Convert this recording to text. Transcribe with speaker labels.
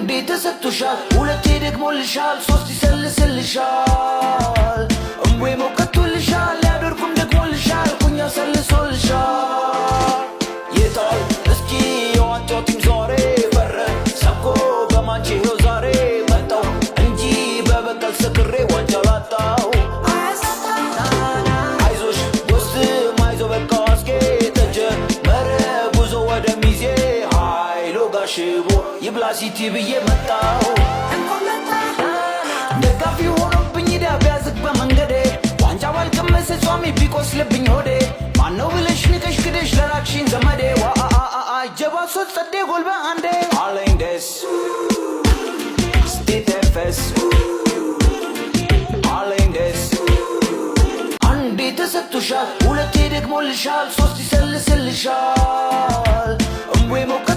Speaker 1: አንዴ ተሰጥቶሻል ሁለቴ ደግሞልሻል ሶስት ይሰልስልሻል እምዌ ሞቀቶልሻል ያደርኩም ደግሞልሻል ኩኛ ሰልሶልሻል የታል እስኪ የዋንጫው ቲም ዛሬ በረ ሰብኮ በማንቼ ይኸው ዛሬ መጣው እንጂ በበቀል ሰክሬ ዋንጫ ላጣው አይዞሽ ጎስትም አይዞ በቃ አስጌጠጀመረ ጉዞ ወደ ሚዜ ኃይሎ ጋሽቦ ይብላ ሲቲ ብዬ መጣው ደጋፊ ሆኖብኝ ዳቢያ ዝግ በመንገዴ ዋንጫ ባልቀመሰ ጿሚ ቢቆስልብኝ ሆዴ ማነው ብለሽ ንቀሽ ክደሽ ለራቅሽኝ ዘመዴ ጀባ ሶት ጸዴ ጎልበ አንዴ አለኝ ደስ ስቴተፈስ አለኝ ደስ አንዴ ተሰጥቶሻል ሁለቴ ደግሞልሻል ሶስት ይሰልስልሻል እምዌ ሞቀ